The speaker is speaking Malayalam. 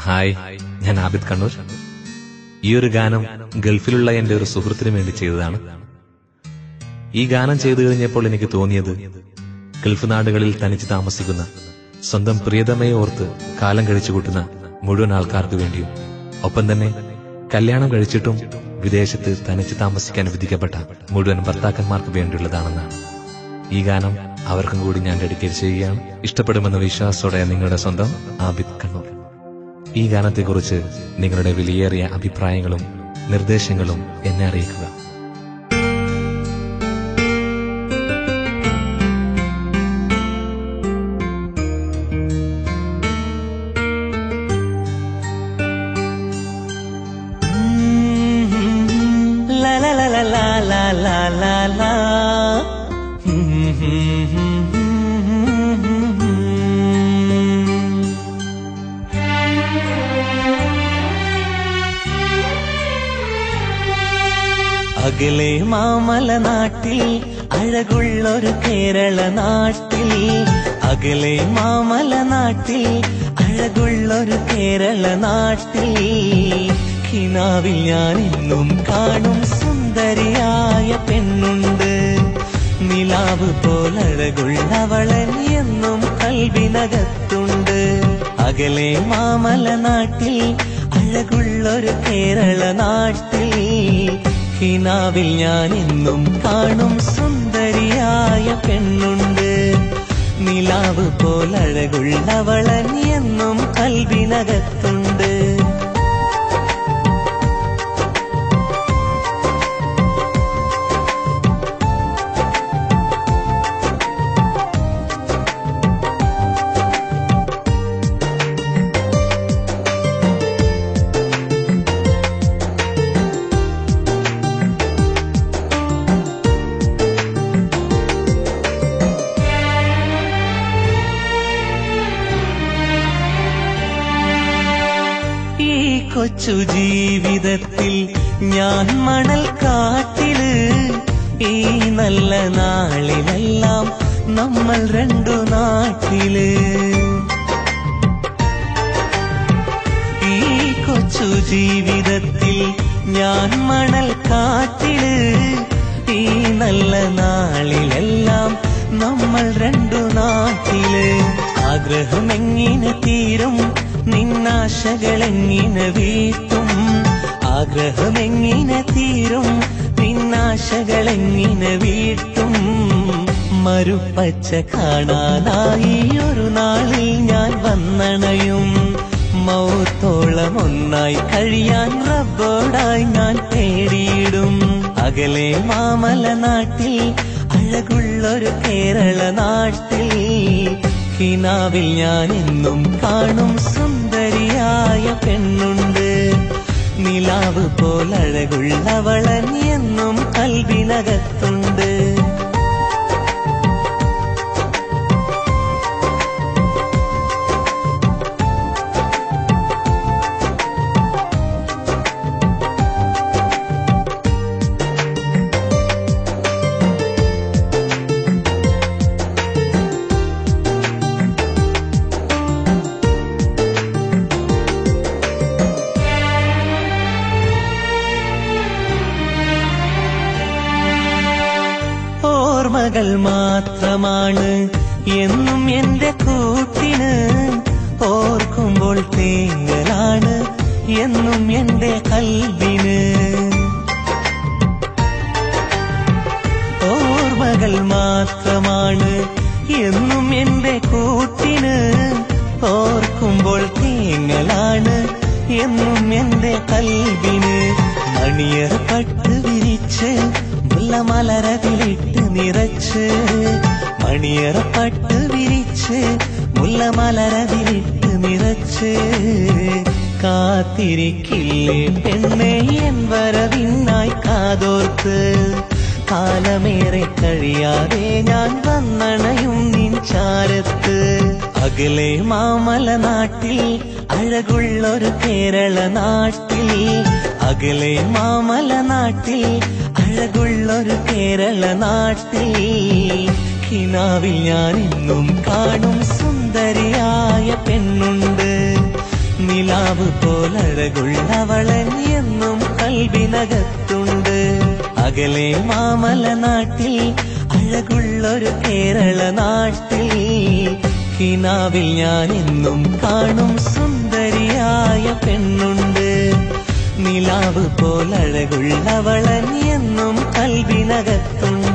ഹായ്, ഞാൻ ആബിദ് കണ്ണൂർ. ഈ ഒരു ഗാനം ഗൾഫിലുള്ള എന്റെ ഒരു സുഹൃത്തിനു വേണ്ടി ചെയ്തതാണ്. ഈ ഗാനം ചെയ്തു കഴിഞ്ഞപ്പോൾ എനിക്ക് തോന്നിയത് ഗൾഫ് നാടുകളിൽ തനിച്ച് താമസിക്കുന്ന സ്വന്തം പ്രിയതമയെ ഓർത്ത് കാലം കഴിച്ചു കൂട്ടുന്ന മുഴുവൻ ആൾക്കാർക്ക് വേണ്ടിയും, ഒപ്പം തന്നെ കല്യാണം കഴിച്ചിട്ടും വിദേശത്ത് തനിച്ച് താമസിക്കാൻ വിധിക്കപ്പെട്ട മുഴുവൻ ഭർത്താക്കന്മാർക്ക് വേണ്ടിയുള്ളതാണെന്നാണ്. ഈ ഗാനം അവർക്കും കൂടി ഞാൻ ഡെഡിക്കേറ്റ് ചെയ്യുകയാണ്. ഇഷ്ടപ്പെടുമെന്ന വിശ്വാസത്തോടെ നിങ്ങളുടെ സ്വന്തം ആബിദ് കണ്ണൂർ. ഈ ഗാനത്തെക്കുറിച്ച് നിങ്ങളുടെ വിലയേറിയ അഭിപ്രായങ്ങളും നിർദ്ദേശങ്ങളും എന്നെ അറിയിക്കുക. അകലെ മാമല നാട്ടിൽ അഴകുള്ളൊരു കേരള നാട്ടിൽ, അകലെ മാമല നാട്ടിൽ അഴകുള്ളൊരു കേരള നാട്ടിൽ, കിനാവിൽ ഞാൻ ഇന്നും കാണും സുന്ദരിയായ പെണ്ണുണ്ട്. നിലാവ് പോലഴകുള്ളവളൻ എന്നും കൽവിനകത്തുണ്ട്. അകലെ മാമല നാട്ടിൽ അഴകുള്ളൊരു കേരള നാട്ടിൽ, കിനാവിൽ ഞാൻ എന്നും കാണും സുന്ദരിയായ പെണ്ണുണ്ട്. നിലാവ് പോലഴകുള്ളവളൻ എന്നും കൽവിനകത്തുണ്ട്. കൊച്ചു ജീവിതത്തിൽ ഞാൻ മണൽ കാട്ടില്, ഈ നല്ല നാളിലെല്ലാം നമ്മൾ രണ്ടു നാട്ടില്. ഈ കൊച്ചു ജീവിതത്തിൽ ഞാൻ മണൽ കാട്ടില്, ഈ നല്ല നാളിലെല്ലാം നമ്മൾ രണ്ടു നാട്ടില്. ആഗ്രഹം എങ്ങനെ തീരും, നിന്നാശകളെങ്ങനെ വീട്ടും, ആഗ്രഹമെങ്ങനെ തീരും, നിന്നാശകളെങ്ങനെ വീട്ടും. മരുപ്പച്ച കാണാനായി ഒരു നാളിൽ ഞാൻ വന്നണയും, മൗത്തോളം ഒന്നായി കഴിയാൻ റബ്ബോടായി ഞാൻ തേടിയിടും. അകലെ മാമല നാട്ടിൽ അഴകുള്ളൊരു കേരള നാട്ടിൽ, കിനാവിൽ ഞാൻ എന്നും കാണും സുന്ദരിയായ പെണ്ണുണ്ട്. നിലാവ് പോലഴകുള്ളവളൻ എന്നും കൽവിനകത്തുണ്ട്. ഓർമ്മകൾ മാത്രമാണ് എന്നും എന്റെ കൂട്ടിന്, ഓർക്കുമ്പോൾ തേങ്ങലാണ് എന്നും എന്റെ കൽവിന്. ഓർമ്മകൾ മാത്രമാണ് എന്നും എന്റെ കൂട്ടിന്, ഓർക്കുമ്പോൾ തേങ്ങലാണ് എന്നും എന്റെ കൽവിന്. മണിയർ പട്ട് വിരിച്ച് മുല്ലമലരതിലിട്ട് നിറച്ച്, മണിയറപ്പട്ട് വിരിച്ച് മുല്ലമലരതിലിട്ട് നിറച്ച്, കാത്തിരിക്കില്ലേ പെണ്ണെ എൻ വരവിനായി കാതോർത്ത്. കാലമേറെ കഴിയാതെ ഞാൻ വന്നണയും നിൻ ചാരത്ത്. അകലെ മാമല നാട്ടിൽ അഴകുള്ളൊരു കേരള നാട്ടിൽ, അകലെ മാമല നാട്ടിൽ അഴകുള്ളൊരു കേരള നാട്ടിൽ, കിനാവിൽ ഞാൻ ഇന്നും കാണും സുന്ദരിയായ പെണ്ണുണ്ട്. നിലാ നിലാവ് പോലഴകുള്ളവളൻ എന്നും കൽവിനകത്തുണ്ട്. അകലെ മാമല നാട്ടിൽ അഴകുള്ളൊരു കേരള നാട്ടിൽ കിനാവിൽ ഞാൻ എന്നും കാണും സുന്ദരിയായ പെണ്ണുണ്ട്. നിലാവ് പോലഴകുള്ളവളൻ എന്നും കൽവിനകത്തുണ്ട്.